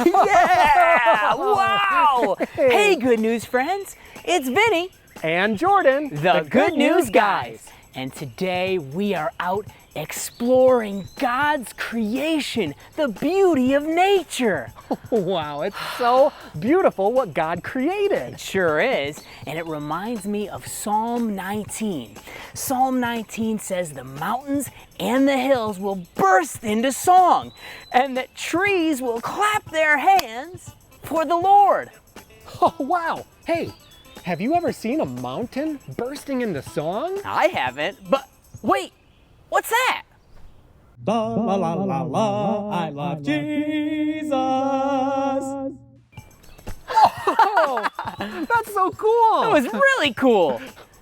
Yeah! Wow! Hey, good news friends. It's Vinnie and Jordan, the Good News Guys. And today we are out exploring God's creation, the beauty of nature. Wow, it's so beautiful what God created. It sure is, and it reminds me of Psalm 19. Psalm 19 says the mountains and the hills will burst into song, and that trees will clap their hands for the Lord. Oh, wow. Hey, have you ever seen a mountain bursting into song? I haven't, but wait, what's that? La la la la la, I love Jesus. Oh, that's so cool. That was really cool.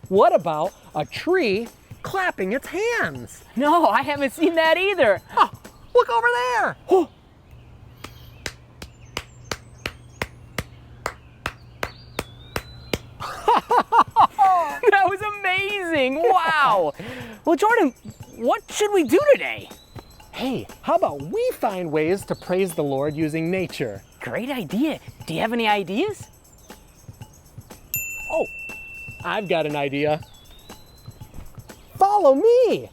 What about a tree clapping its hands? No, I haven't seen that either. Oh, look over there. Oh. That was amazing. Wow. Well, Jordan, what should we do today? Hey, how about we find ways to praise the Lord using nature? Great idea. Do you have any ideas? Oh, I've got an idea. Follow me.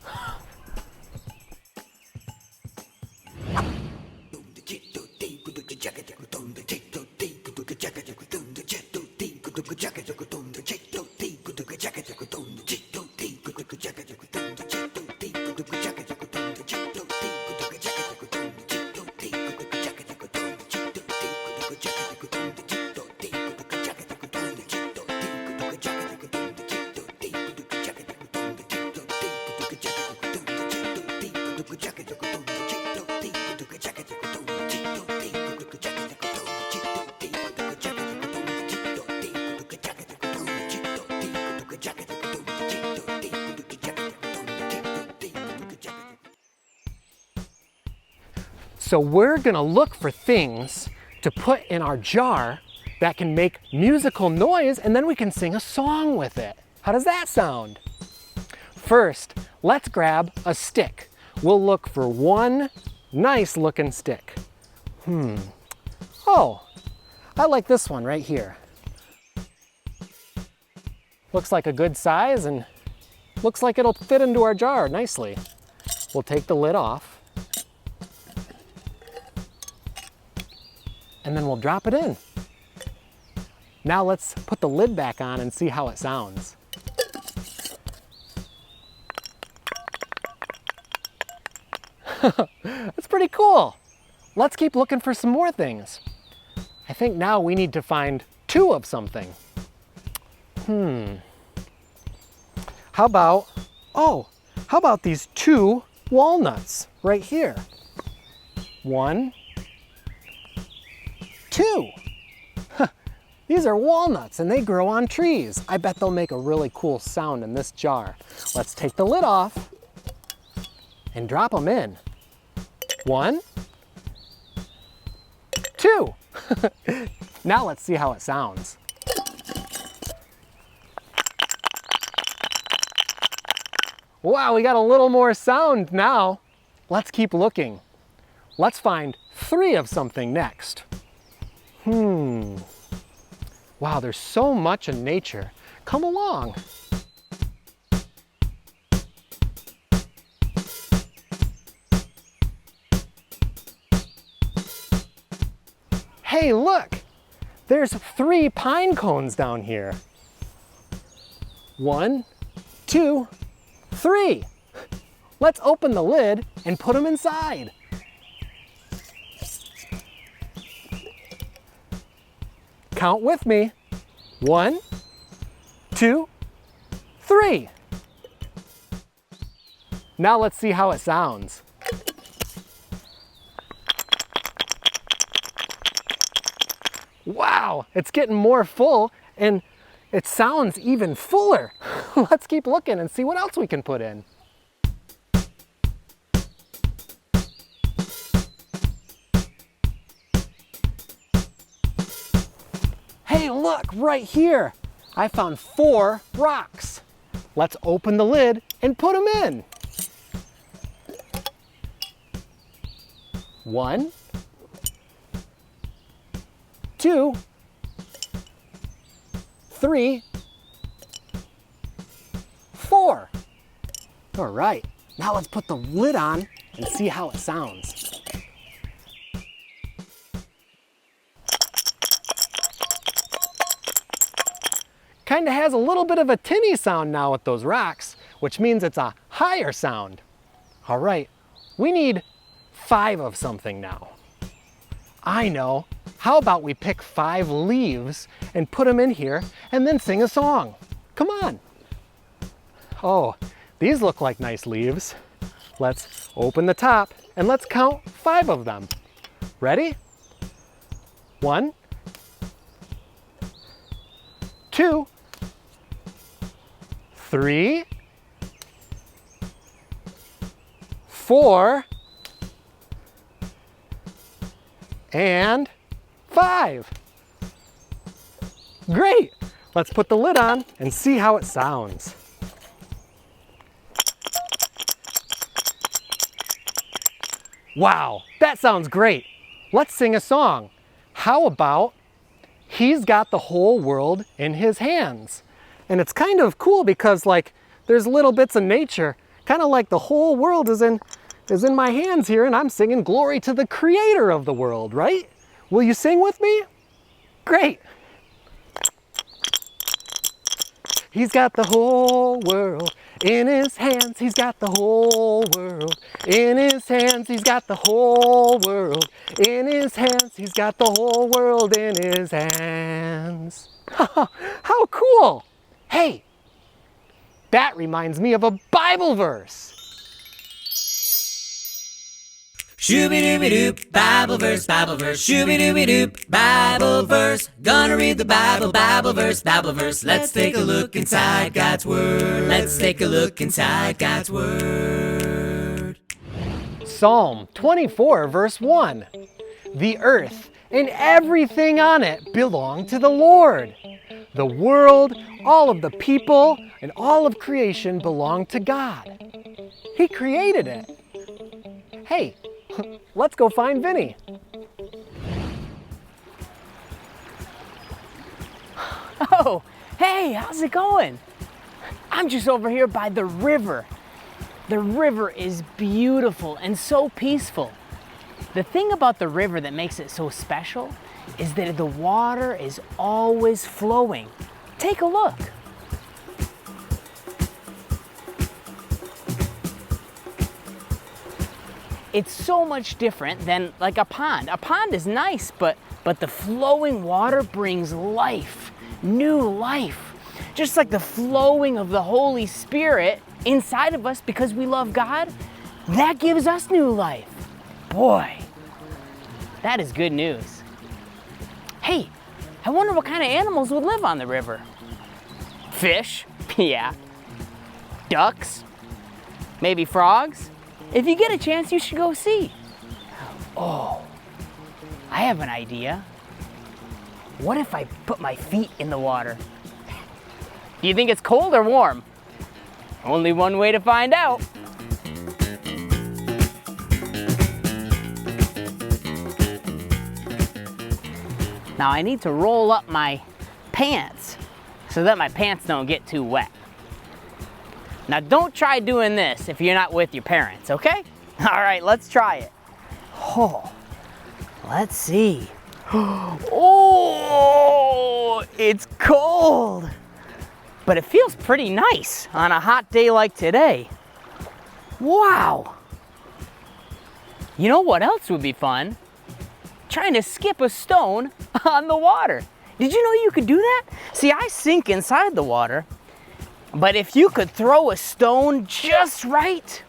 So we're gonna look for things to put in our jar that can make musical noise, and then we can sing a song with it. How does that sound? First, let's grab a stick. We'll look for one nice looking stick. Oh, I like this one right here. Looks like a good size and looks like it'll fit into our jar nicely. We'll take the lid off. And then we'll drop it in. Now let's put the lid back on and see how it sounds. That's pretty cool. Let's keep looking for some more things. I think now we need to find two of something. How about these two walnuts right here? One, two. These are walnuts and they grow on trees. I bet they'll make a really cool sound in this jar. Let's take the lid off and drop them in. One, two. Now let's see how it sounds. Wow, we got a little more sound now. Let's keep looking. Let's find three of something next. Wow, there's so much in nature. Come along. Hey, look! There's 3 pine cones down here. 1, 2, 3. Let's open the lid and put them inside. Count with me. 1, 2, 3. Now let's see how it sounds. Wow, it's getting more full and it sounds even fuller. Let's keep looking and see what else we can put in. Hey, look, right here. I found 4 rocks. Let's open the lid and put them in. 1, 2, 3, 4. All right, now let's put the lid on and see how it sounds. Kind of has a little bit of a tinny sound now with those rocks, which means it's a higher sound. All right, we need 5 of something now. I know. How about we pick 5 leaves and put them in here and then sing a song? Come on. Oh, these look like nice leaves. Let's open the top and let's count 5 of them. Ready? 1, 2, 3, 4, and 5. Great! Let's put the lid on and see how it sounds. Wow, that sounds great. Let's sing a song. How about He's Got the Whole World in His Hands? And it's kind of cool because like there's little bits of nature, kind of like the whole world is in my hands here, and I'm singing glory to the creator of the world, right? Will you sing with me? Great. He's got the whole world in his hands. He's got the whole world in his hands. He's got the whole world in his hands. He's got the whole world in his hands. How cool! Hey, that reminds me of a Bible verse. Shooby-dooby-doop, Bible verse, shooby-dooby-doop, Bible verse. Gonna read the Bible, Bible verse. Let's take a look inside God's Word. Let's take a look inside God's Word. Psalm 24, verse 1. The earth and everything on it belong to the Lord. The world, all of the people, and all of creation belong to God. He created it. Hey, let's go find Vinnie. Oh, hey, how's it going? I'm just over here by the river. The river is beautiful and so peaceful. The thing about the river that makes it so special is that the water is always flowing. Take a look. It's so much different than like a pond. A pond is nice, but the flowing water brings life, new life. Just like the flowing of the Holy Spirit inside of us because we love God, that gives us new life. Boy, that is good news. Hey, I wonder what kind of animals would live on the river. Fish, yeah. Ducks, maybe frogs. If you get a chance, you should go see. Oh, I have an idea. What if I put my feet in the water? Do you think it's cold or warm? Only one way to find out. Now I need to roll up my pants so that my pants don't get too wet. Now don't try doing this if you're not with your parents, okay? All right, let's try it. Oh, let's see. Oh, it's cold, but it feels pretty nice on a hot day like today. Wow. You know what else would be fun? Trying to skip a stone on the water. Did you know you could do that? See, I sink inside the water, but if you could throw a stone just right,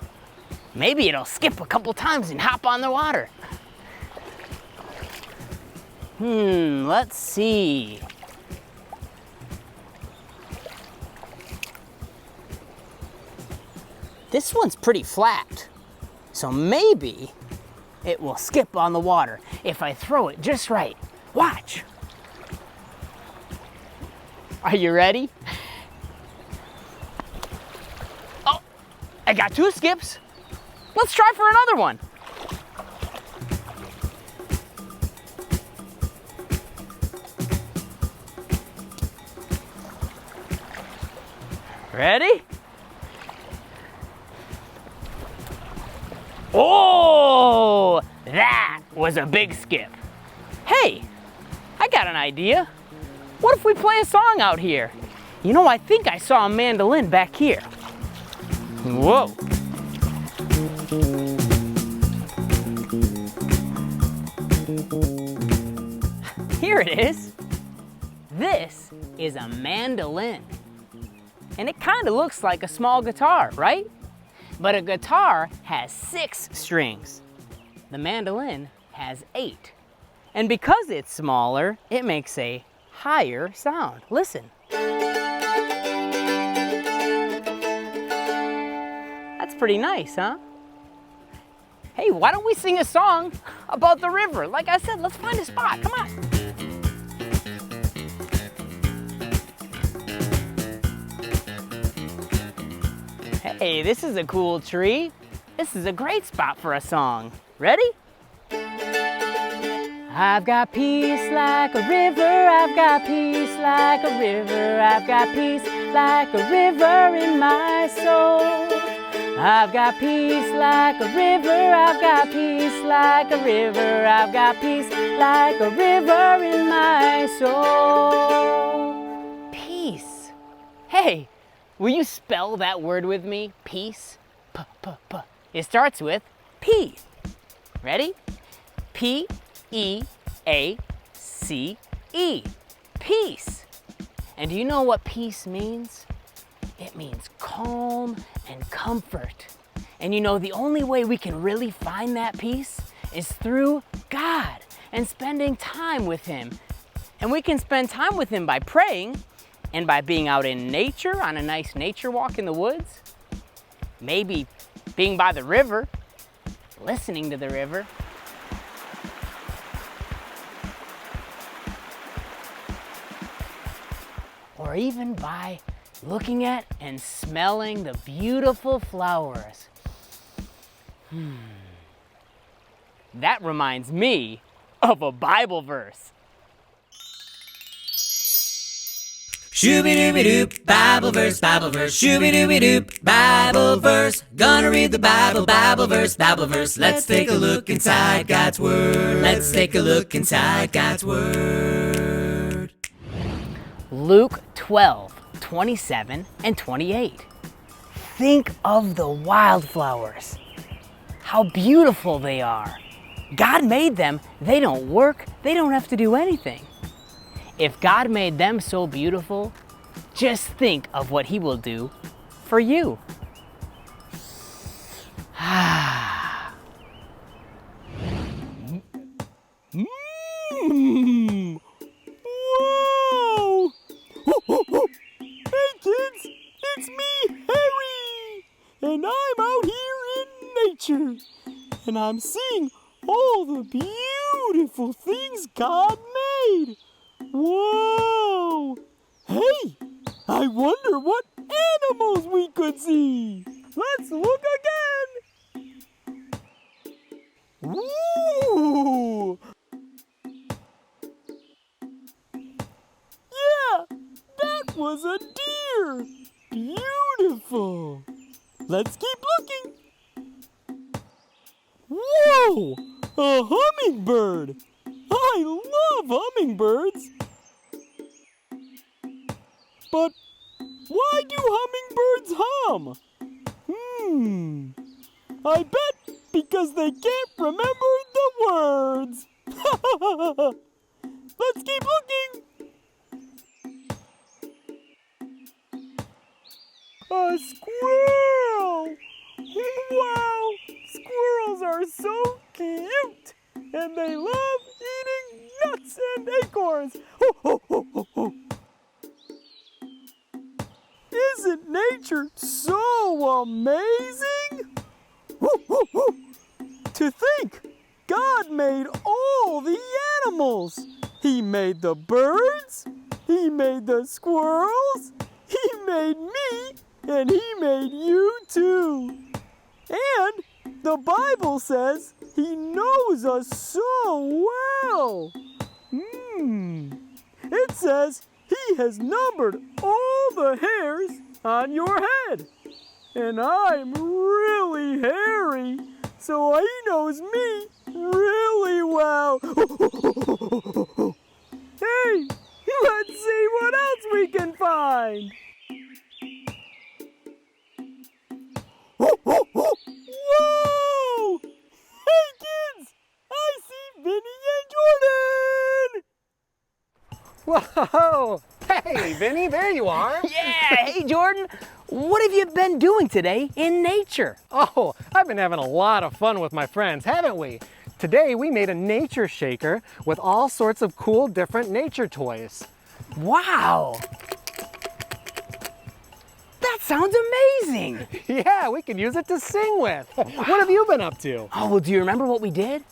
maybe it'll skip a couple times and hop on the water. Let's see. This one's pretty flat, so maybe it will skip on the water if I throw it just right. Watch. Are you ready? Oh, I got 2 skips. Let's try for another one. Ready? Oh, that was a big skip. Hey, I got an idea. What if we play a song out here? You know, I think I saw a mandolin back here. Whoa. Here it is. This is a mandolin. And it kind of looks like a small guitar, right? But a guitar has 6 strings. The mandolin has 8. And because it's smaller, it makes a higher sound. Listen. That's pretty nice, huh? Hey, why don't we sing a song about the river? Like I said, let's find a spot. Come on. Hey, this is a cool tree. This is a great spot for a song. Ready? I've got peace like a river, I've got peace like a river, I've got peace like a river in my soul. I've got peace like a river, I've got peace like a river, I've got peace like a river in my soul. Peace. Hey, will you spell that word with me? Peace. P-p-p. It starts with P. Ready? P-E-A-C-E. Peace. And do you know what peace means? It means calm and comfort. And you know, the only way we can really find that peace is through God and spending time with Him. And we can spend time with Him by praying and by being out in nature on a nice nature walk in the woods. Maybe being by the river, listening to the river. Or even by looking at and smelling the beautiful flowers. That reminds me of a Bible verse. Shooby-dooby-doop, Bible verse, shooby-dooby-doop, Bible verse. Gonna read the Bible, Bible verse. Let's take a look inside God's Word. Let's take a look inside God's Word. Luke 12:27 and 28. Think of the wildflowers. How beautiful they are. God made them. They don't work. They don't have to do anything. If God made them so beautiful, just think of what He will do for you. Whoa! Hey kids, it's me, Harry! And I'm out here in nature. And I'm seeing all the beautiful things God made. Whoa! Hey, I wonder what animals we could see. Let's look again. Ooh! Yeah, that was a deer. Beautiful. Let's keep looking. Whoa! A hummingbird. I love hummingbirds. But why do hummingbirds hum? I bet because they can't remember the words. Let's keep looking. A squirrel! Wow! Squirrels are so cute! And they love eating nuts and acorns! Ho, ho, ho, ho, ho. Isn't nature so amazing? Woo, woo, woo. To think, God made all the animals. He made the birds, He made the squirrels, He made me, and He made you too. And the Bible says He knows us so well. It says He has numbered all the hairs on your head. And I'm really hairy, so he knows me really well. Hey, let's see what else we can find. Whoa! Hey kids, I see Vinnie and Jordan! Whoa! Hey, Vinny, there you are. Yeah, hey Jordan, what have you been doing today in nature? Oh, I've been having a lot of fun with my friends, haven't we? Today we made a nature shaker with all sorts of cool different nature toys. Wow! That sounds amazing! Yeah, we can use it to sing with. What have you been up to? Oh, well, do you remember what we did?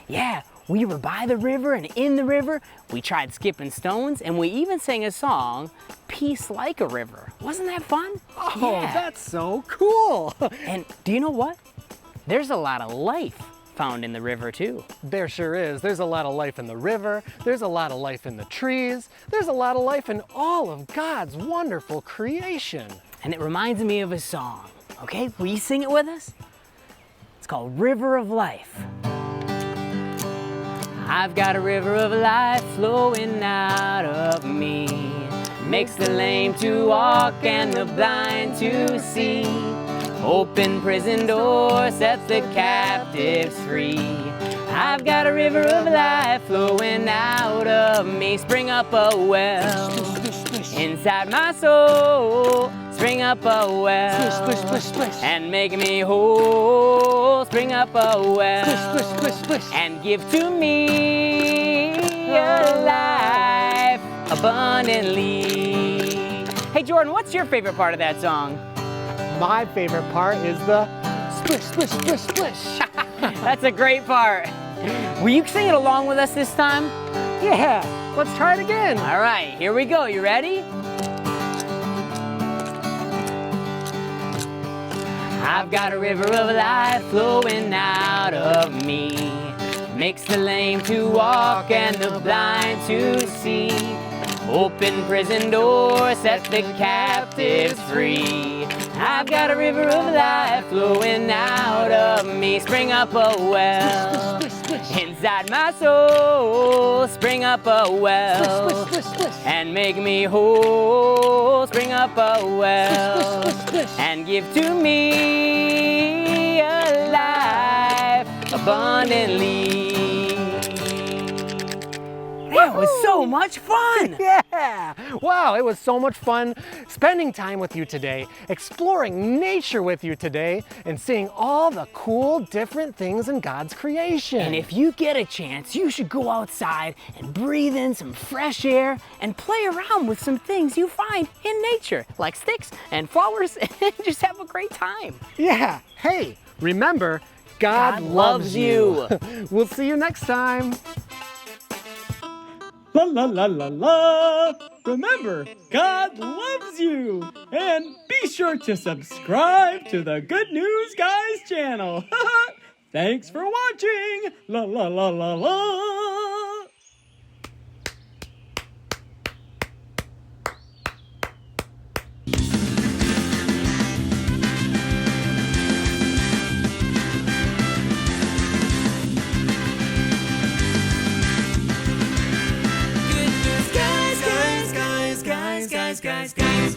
Yeah, we were by the river, and in the river, we tried skipping stones, and we even sang a song, Peace Like a River. Wasn't that fun? Oh, Yeah. that's so cool. And do you know what? There's a lot of life found in the river, too. There sure is. There's a lot of life in the river. There's a lot of life in the trees. There's a lot of life in all of God's wonderful creation. And it reminds me of a song, okay? Will you sing it with us? It's called River of Life. I've got a river of life flowing out of me. Makes the lame to walk and the blind to see. Open prison door, sets the captives free. I've got a river of life flowing out of me. Spring up a well inside my soul. Spring up a well and make me whole. Spring up a well and give to me a life abundantly. Hey Jordan, what's your favorite part of that song? My favorite part is the splish, splish, splish, splish. That's a great part. Will you sing it along with us this time? Yeah, let's try it again. All right, here we go. You ready? I've got a river of life flowing out of me. Makes the lame to walk and the blind to see. Open prison door, set the captives free. I've got a river of life flowing out of me. Spring up a well inside my soul. Spring up a well and make me whole. Spring up a well and give to me a life abundantly. That was so much fun! Yeah! Wow, it was so much fun spending time with you today, exploring nature with you today, and seeing all the cool different things in God's creation. And if you get a chance, you should go outside and breathe in some fresh air and play around with some things you find in nature, like sticks and flowers, and just have a great time. Yeah, hey, remember, God loves you. We'll see you next time. La la la la la! Remember, God loves you! And be sure to subscribe to the Good News Guys channel! Thanks for watching! La la la la la! Guys.